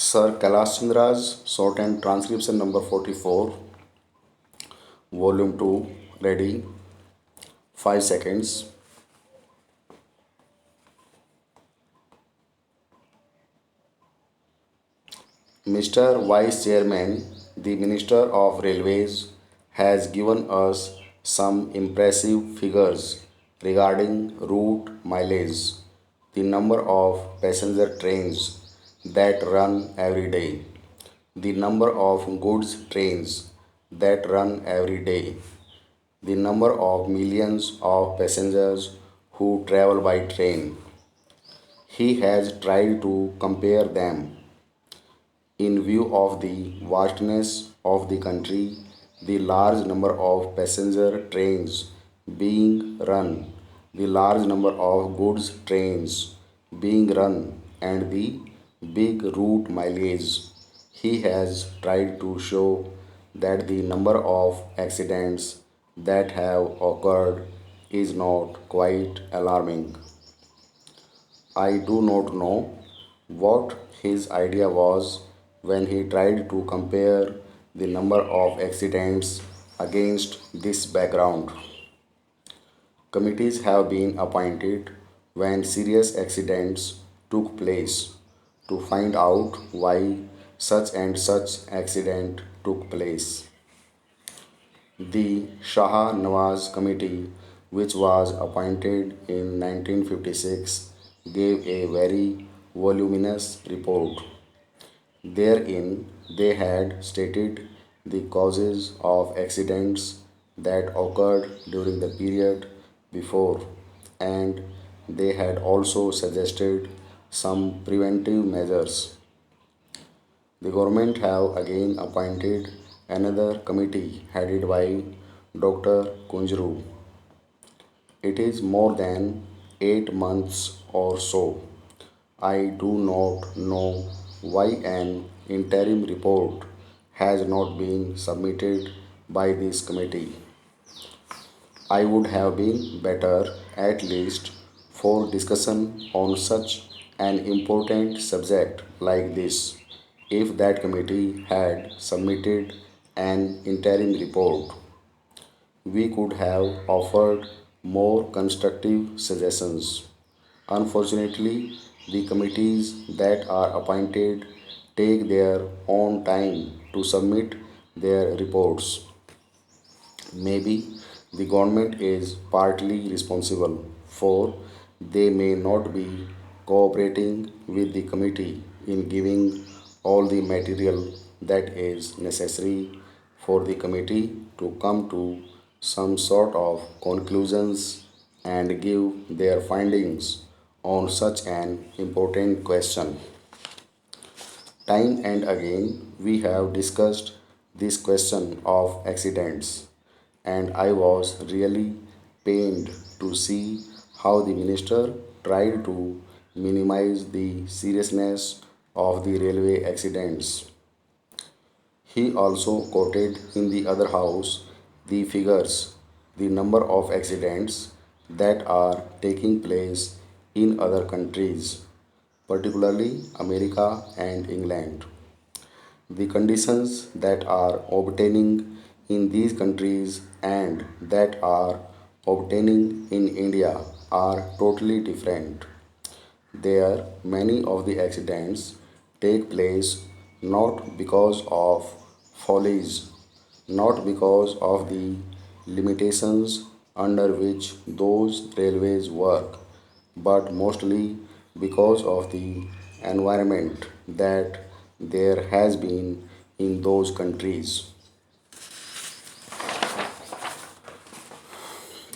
Sir Kailash Chandra's short and transcription number 44, volume 2, ready, 5 seconds. Mr. Vice Chairman, the Minister of Railways has given us some impressive figures regarding route mileage, the number of passenger trains that run every day, the number of goods trains that run every day, the number of millions of passengers who travel by train. He has tried to compare them in view of the vastness of the country, the large number of passenger trains being run, the large number of goods trains being run, and the big route mileage, he has tried to show that the number of accidents that have occurred is not quite alarming. I do not know what his idea was when he tried to compare the number of accidents against this background. Committees have been appointed when serious accidents took place to find out why such and such accident took place. The Shah Nawaz Committee, which was appointed in 1956, gave a very voluminous report. Therein, they had stated the causes of accidents that occurred during the period before, and they had also suggested some preventive measures. The government have again appointed another committee headed by Dr. Kunjru. It is more than 8 months or so. I do not know why an interim report has not been submitted by this committee. I would have been better, at least, for discussion on such an important subject like this if that committee had submitted an interim report. We could have offered more constructive suggestions. Unfortunately, the committees that are appointed take their own time to submit their reports. Maybe the government is partly responsible for they may not be cooperating with the committee in giving all the material that is necessary for the committee to come to some sort of conclusions and give their findings on such an important question. Time and again, we have discussed this question of accidents, and I was really pained to see how the minister tried to minimize the seriousness of the railway accidents. He also quoted in the other house the figures, the number of accidents that are taking place in other countries, particularly America and England. The conditions that are obtaining in these countries and that are obtaining in India are totally different. There, many of the accidents take place not because of follies, not because of the limitations under which those railways work, but mostly because of the environment that there has been in those countries.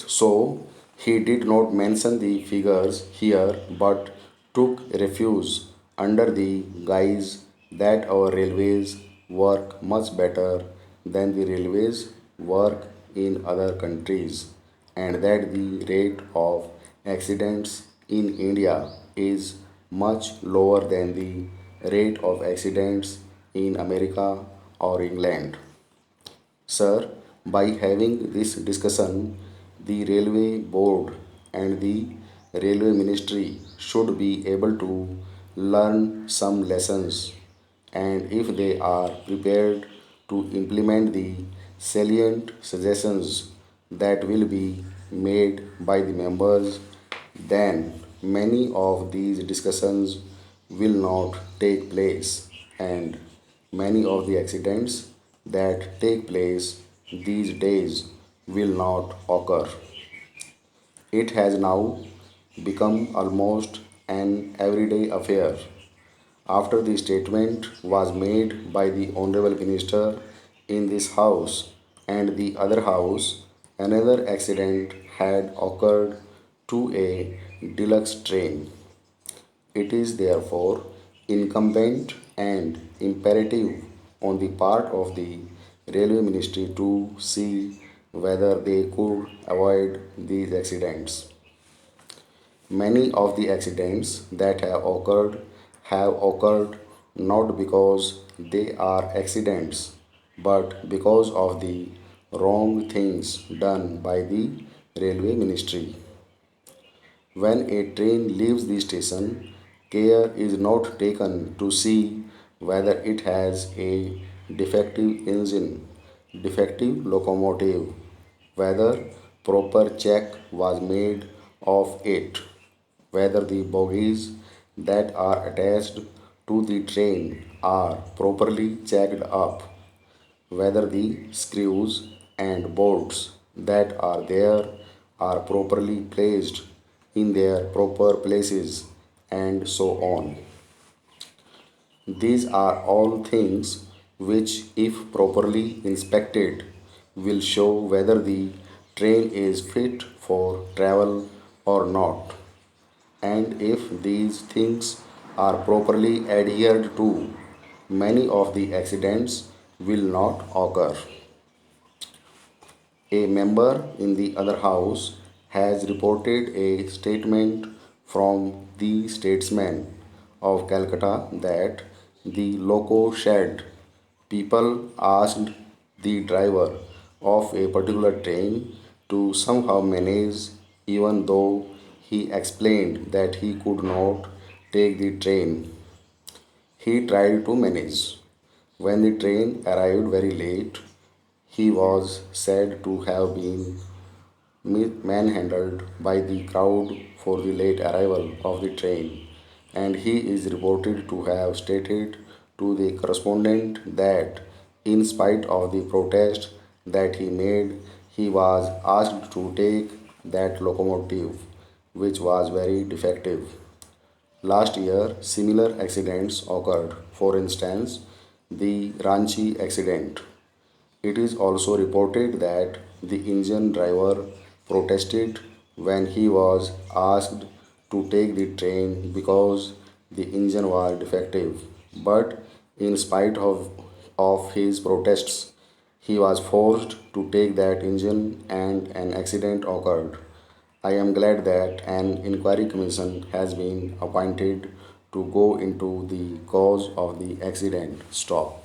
So he did not mention the figures here but took refuge under the guise that our railways work much better than the railways work in other countries and that the rate of accidents in India is much lower than the rate of accidents in America or England. Sir, by having this discussion, the railway board and the railway ministry should be able to learn some lessons and if they are prepared to implement the salient suggestions that will be made by the members, then many of these discussions will not take place and many of the accidents that take place these days will not occur. It has now become almost an everyday affair. After the statement was made by the Honorable Minister in this House and the other House, another accident had occurred to a deluxe train. It is therefore incumbent and imperative on the part of the Railway Ministry to see whether they could avoid these accidents. Many of the accidents that have occurred not because they are accidents but because of the wrong things done by the railway ministry. When a train leaves the station, care is not taken to see whether it has a defective engine, defective locomotive, whether proper check was made of it, whether the bogies that are attached to the train are properly checked up, whether the screws and bolts that are there are properly placed in their proper places, and so on. These are all things which, if properly inspected, will show whether the train is fit for travel or not. And if these things are properly adhered to, many of the accidents will not occur. A member in the other house has reported a statement from the statesman of Calcutta that the loco shed people asked the driver of a particular train to somehow manage, even though he explained that he could not take the train. He tried to manage. When the train arrived very late, he was said to have been manhandled by the crowd for the late arrival of the train, and he is reported to have stated to the correspondent that, in spite of the protest that he made, he was asked to take that locomotive, which was very defective. Last year, similar accidents occurred. For instance, the Ranchi accident. It is also reported that the engine driver protested when he was asked to take the train because the engine was defective. But in spite of his protests, he was forced to take that engine and an accident occurred. I am glad that an inquiry commission has been appointed to go into the cause of the accident. Stop.